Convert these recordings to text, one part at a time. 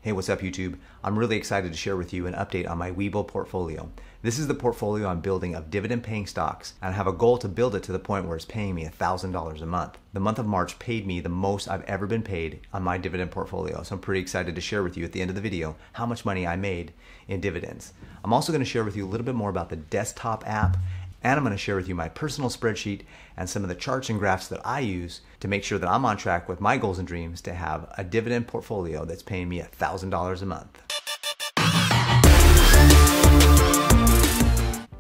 Hey, what's up YouTube? I'm really excited to share with you an update on my Webull portfolio. This is the portfolio I'm building of dividend paying stocks, and I have a goal to build it to the point where it's paying me $1,000 a month. The month of March paid me the most I've ever been paid on my dividend portfolio, so I'm pretty excited to share with you at the end of the video how much money I made in dividends. I'm also going to share with you a little bit more about the desktop app, and I'm going to share with you my personal spreadsheet and some of the charts and graphs that I use to make sure that I'm on track with my goals and dreams to have a dividend portfolio that's paying me $1,000 a month.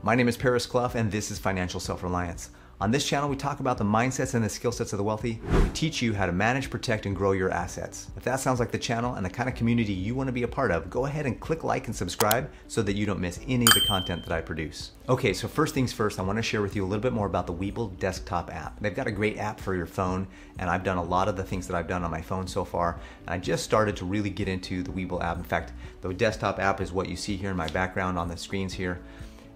My name is Paris Clough, and this is Financial Self-Reliance. On this channel, we talk about the mindsets and the skill sets of the wealthy, and we teach you how to manage, protect, and grow your assets. If that sounds like the channel and the kind of community you want to be a part of, go ahead and click like and subscribe so that you don't miss any of the content that I produce. Okay, so first things first, I want to share with you a little bit more about the Webull Desktop App. They've got a great app for your phone, and I've done a lot of the things that I've done on my phone so far. And I just started to really get into the Webull app. In fact, the desktop app is what you see here in my background on the screens here.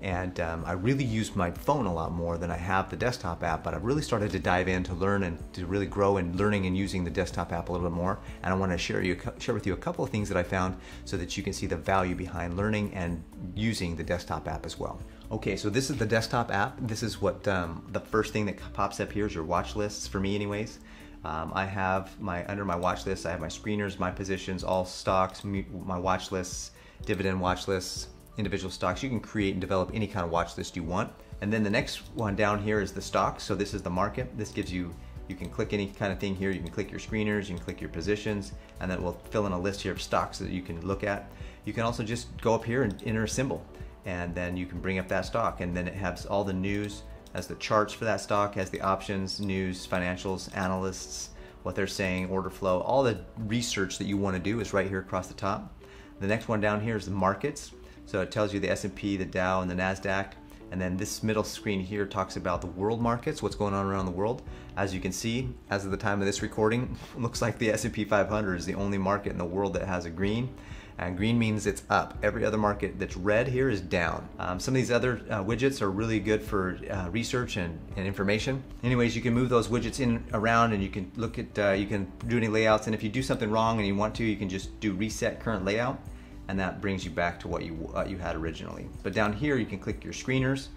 And I really use my phone a lot more than I have the desktop app, but I've really started to dive in to learn and to really grow in learning and using the desktop app a little bit more. And I want to share with you a couple of things that I found so that you can see the value behind learning and using the desktop app as well. Okay, so this is the desktop app. This is what the first thing that pops up here is your watch lists for me anyways. I have under my watch list, I have my screeners, my positions, all stocks, my watch lists, dividend watch lists, individual stocks. You can create and develop any kind of watch list you want. And then the next one down here is the stocks. So this is the market. This gives you, you can click any kind of thing here. You can click your screeners, you can click your positions, and then we'll fill in a list here of stocks that you can look at. You can also just go up here and enter a symbol, and then you can bring up that stock, and then it has all the news, has the charts for that stock, has the options, news, financials, analysts, what they're saying, order flow, all the research that you want to do is right here across the top. The next one down here is the markets. So it tells you the S&P, the Dow, and the NASDAQ. And then this middle screen here talks about the world markets, what's going on around the world. As you can see, as of the time of this recording, it looks like the S&P 500 is the only market in the world that has a green. And green means it's up. Every other market that's red here is down. Some of these other widgets are really good for research and information. Anyways, you can move those widgets in around, and you can look at, you can do any layouts. And if you do something wrong and you want to, you can just do reset current layout, and that brings you back to what you had originally. But down here you can click your screeners,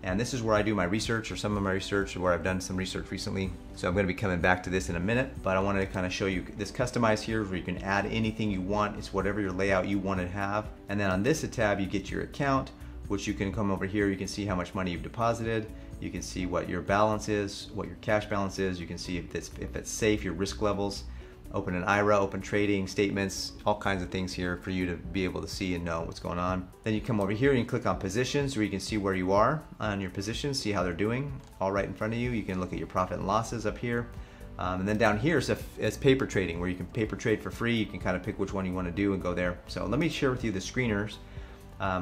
and this is where I do my research, or some of my research, or where I've done some research recently. So I'm going to be coming back to this in a minute, but I wanted to kind of show you this customize here where you can add anything you want. It's whatever your layout you want to have. And then on this tab you get your account, which you can come over here, you can see how much money you've deposited, you can see what your balance is, what your cash balance is, you can see if it's safe, your risk levels. Open an IRA, open trading, statements, all kinds of things here for you to be able to see and know what's going on. Then you come over here and you click on positions, where you can see where you are on your positions, see how they're doing, all right in front of you. You can look at your profit and losses up here. And then down here is paper trading, where you can paper trade for free. You can kind of pick which one you want to do and go there. So let me share with you the screeners.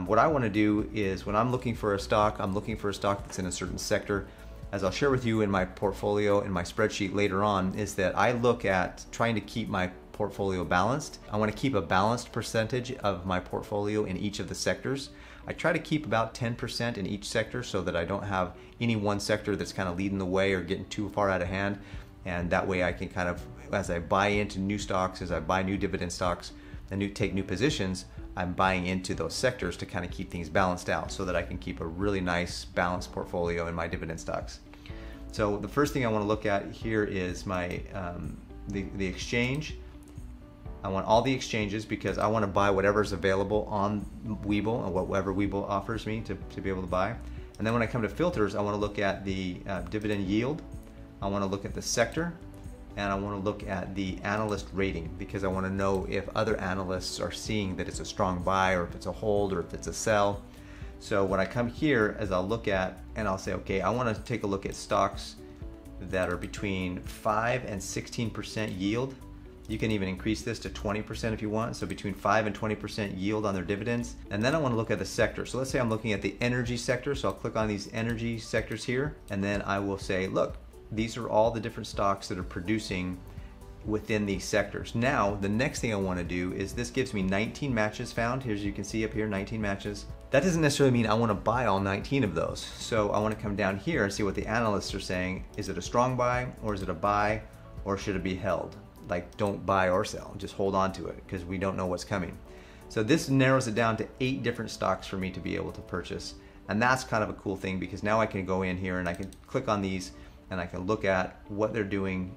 What I want to do is, when I'm looking for a stock, I'm looking for a stock that's in a certain sector. As I'll share with you in my portfolio, in my spreadsheet later on, is that I look at trying to keep my portfolio balanced. I want to keep a balanced percentage of my portfolio in each of the sectors. I try to keep about 10% in each sector so that I don't have any one sector that's kind of leading the way or getting too far out of hand. And that way I can kind of, as I buy into new stocks, as I buy new dividend stocks and take new positions, I'm buying into those sectors to kind of keep things balanced out so that I can keep a really nice balanced portfolio in my dividend stocks. So the first thing I want to look at here is my the exchange. I want all the exchanges because I want to buy whatever's available on Webull and whatever Webull offers me to be able to buy. And then when I come to filters, I want to look at the dividend yield. I want to look at the sector. And I want to look at the analyst rating, because I want to know if other analysts are seeing that it's a strong buy, or if it's a hold, or if it's a sell. So when I come here, as I'll look at, and I'll say, okay, I want to take a look at stocks that are between 5 and 16% yield. You can even increase this to 20% if you want. So between 5 and 20% yield on their dividends. And then I want to look at the sector. So let's say I'm looking at the energy sector. So I'll click on these energy sectors here, and then I will say, look, these are all the different stocks that are producing within these sectors. Now, the next thing I want to do is, this gives me 19 matches found. Here, as you can see up here, 19 matches. That doesn't necessarily mean I want to buy all 19 of those. So I want to come down here and see what the analysts are saying. Is it a strong buy, or is it a buy, or should it be held? like don't buy or sell, just hold on to it because we don't know what's coming. So this narrows it down to 8 different stocks for me to be able to purchase. And that's kind of a cool thing because now I can go in here and I can click on these and I can look at what they're doing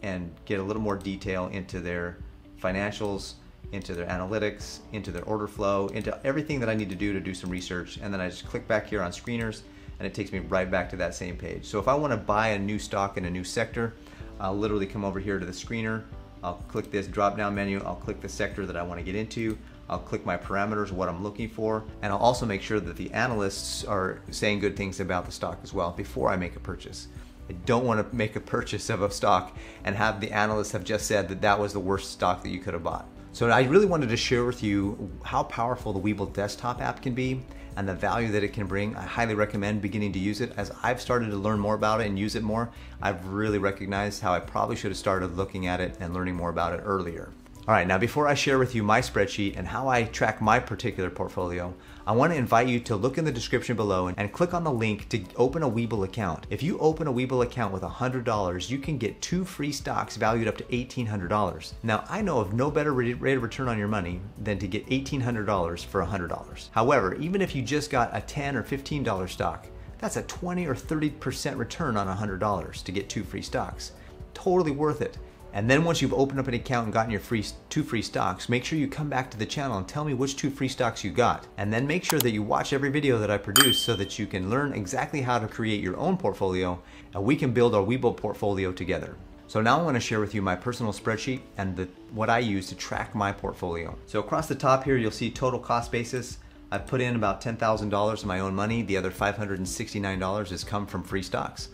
and get a little more detail into their financials, into their analytics, into their order flow, into everything that I need to do some research. And then I just click back here on screeners and it takes me right back to that same page. So if I want to buy a new stock in a new sector, I'll literally come over here to the screener. I'll click this drop down menu. I'll click the sector that I want to get into. I'll click my parameters, what I'm looking for, and I'll also make sure that the analysts are saying good things about the stock as well before I make a purchase. I don't want to make a purchase of a stock and have the analysts have just said that that was the worst stock that you could have bought. So I really wanted to share with you how powerful the Webull Desktop App can be and the value that it can bring. I highly recommend beginning to use it. As I've started to learn more about it and use it more, I've really recognized how I probably should have started looking at it and learning more about it earlier. All right, now before I share with you my spreadsheet and how I track my particular portfolio, I want to invite you to look in the description below and click on the link to open a Webull account. If you open a Webull account with $100, you can get 2 free stocks valued up to $1,800. Now, I know of no better rate of return on your money than to get $1,800 for $100. However, even if you just got a $10 or $15 stock, that's a 20 or 30% return on $100 to get 2 free stocks. Totally worth it. And then once you've opened up an account and gotten your 2 free stocks, make sure you come back to the channel and tell me which 2 free stocks you got. And then make sure that you watch every video that I produce so that you can learn exactly how to create your own portfolio and we can build our Webull portfolio together. So now I want to share with you my personal spreadsheet and what I use to track my portfolio. So across the top here, you'll see total cost basis. I've put in about $10,000 of my own money. The other $569 has come from free stocks.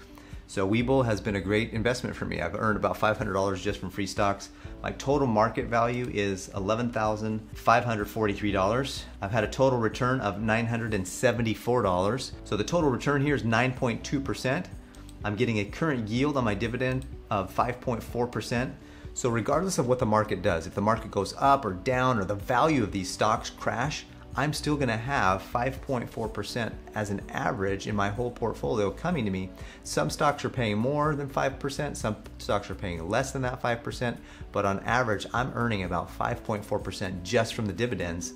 So Webull has been a great investment for me. I've earned about $500 just from free stocks. My total market value is $11,543. I've had a total return of $974. So the total return here is 9.2%. I'm getting a current yield on my dividend of 5.4%. So regardless of what the market does, if the market goes up or down or the value of these stocks crash, I'm still gonna have 5.4% as an average in my whole portfolio coming to me. Some stocks are paying more than 5%, some stocks are paying less than that 5%, but on average, I'm earning about 5.4% just from the dividends,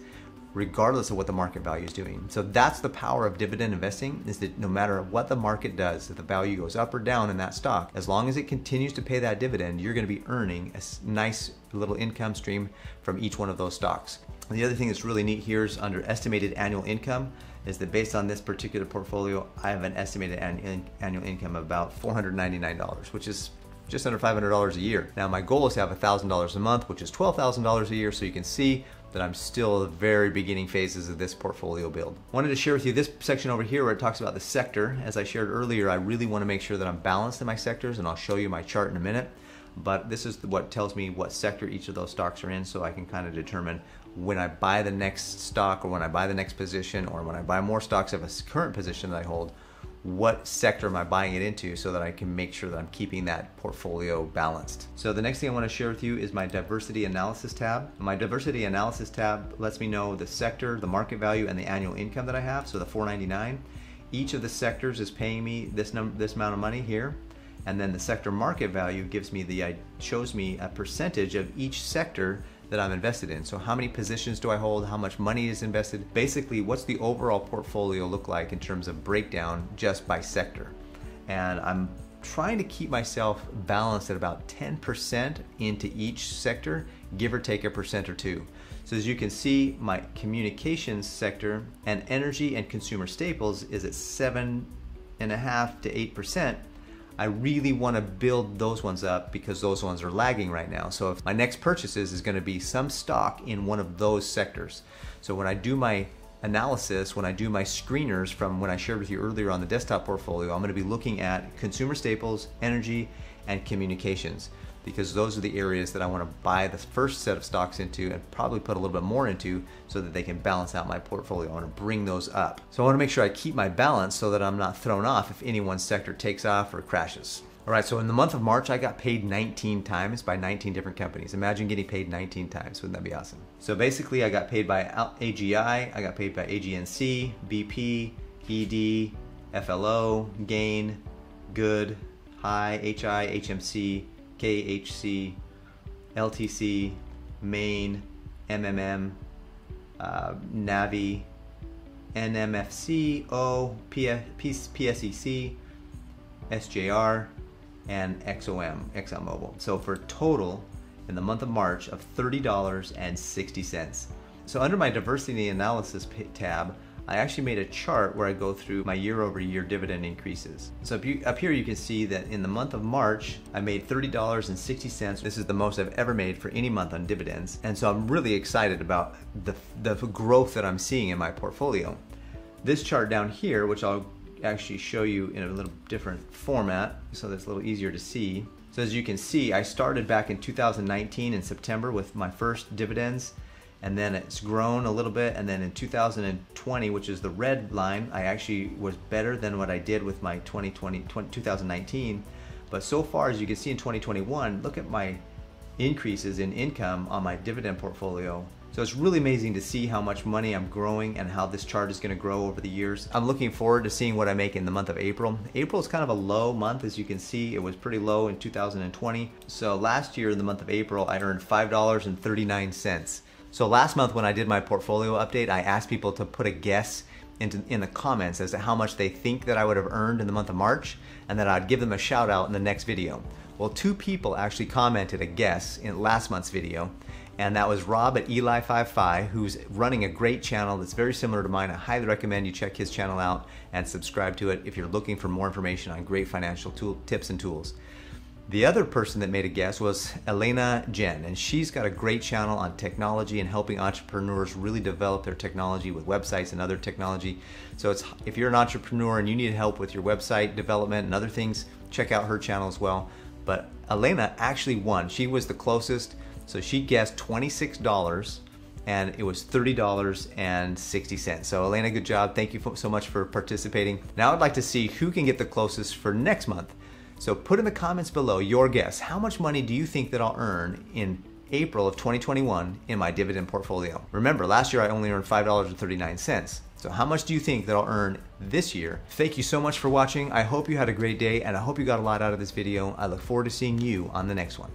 regardless of what the market value is doing. So that's the power of dividend investing, is that no matter what the market does, if the value goes up or down in that stock, as long as it continues to pay that dividend, you're gonna be earning a nice little income stream from each one of those stocks. And the other thing that's really neat here is under estimated annual income, is that based on this particular portfolio, I have an estimated annual income of about $499, which is just under $500 a year. Now my goal is to have $1,000 a month, which is $12,000 a year, so you can see that I'm still at the very beginning phases of this portfolio build. I wanted to share with you this section over here where it talks about the sector. As I shared earlier, I really want to make sure that I'm balanced in my sectors, and I'll show you my chart in a minute. But this is what tells me what sector each of those stocks are in, so I can kind of determine when I buy the next stock or when I buy the next position or when I buy more stocks of a current position that I hold, what sector am I buying it into so that I can make sure that I'm keeping that portfolio balanced. So the next thing I want to share with you is my diversity analysis tab. My diversity analysis tab lets me know the sector, the market value, and the annual income that I have, so the $499. Each of the sectors is paying me this amount of money here. And then the sector market value gives me shows me a percentage of each sector that I'm invested in. So how many positions do I hold? How much money is invested? Basically, what's the overall portfolio look like in terms of breakdown just by sector? And I'm trying to keep myself balanced at about 10% into each sector, give or take a percent or two. So as you can see, my communications sector and energy and consumer staples is at 7.5 to 8%. I really want to build those ones up because those ones are lagging right now. So if my next purchases is going to be some stock in one of those sectors. So when I do my analysis, when I do my screeners from when I shared with you earlier on the desktop portfolio, I'm going to be looking at consumer staples, energy, and communications, because those are the areas that I want to buy the first set of stocks into and probably put a little bit more into so that they can balance out my portfolio. I want to bring those up. So I want to make sure I keep my balance so that I'm not thrown off if any one sector takes off or crashes. All right, so in the month of March, I got paid 19 times by 19 different companies. Imagine getting paid 19 times. Wouldn't that be awesome? So basically, I got paid by AGI, I got paid by AGNC, BP, ED, FLO, Gain, Good, High, HI, HMC, KHC, LTC, Maine, MMM, Navi, NMFC, O, PSEC, SJR, and ExxonMobil. So for a total in the month of March of $30.60. So under my diversity analysis tab, I actually made a chart where I go through my year-over-year dividend increases. So up here you can see that in the month of March, I made $30.60. This is the most I've ever made for any month on dividends. And so I'm really excited about the growth that I'm seeing in my portfolio. This chart down here, which I'll actually show you in a little different format so that's a little easier to see. So as you can see, I started back in 2019 in September with my first dividends, and then it's grown a little bit, and then in 2020, which is the red line, I actually was better than what I did with my 2019. But so far, as you can see in 2021, look at my increases in income on my dividend portfolio. So it's really amazing to see how much money I'm growing and how this chart is going to grow over the years. I'm looking forward to seeing what I make in the month of April. April is kind of a low month, as you can see. It was pretty low in 2020. So last year in the month of April, I earned $5.39. So last month when I did my portfolio update, I asked people to put a guess in the comments as to how much they think that I would have earned in the month of March, and that I'd give them a shout out in the next video. Well, 2 people actually commented a guess in last month's video, and that was Rob at Eli55, who's running a great channel that's very similar to mine. I highly recommend you check his channel out and subscribe to it if you're looking for more information on great financial tips and tools. The other person that made a guess was Elena Jen, and she's got a great channel on technology and helping entrepreneurs really develop their technology with websites and other technology. So if you're an entrepreneur and you need help with your website development and other things, check out her channel as well. But Elena actually won. She was the closest. So she guessed $26 and it was $30.60. So Elena, good job. Thank you so much for participating. Now I'd like to see who can get the closest for next month. So put in the comments below your guess. How much money do you think that I'll earn in April of 2021 in my dividend portfolio? Remember, last year I only earned $5.39. So how much do you think that I'll earn this year? Thank you so much for watching. I hope you had a great day and I hope you got a lot out of this video. I look forward to seeing you on the next one.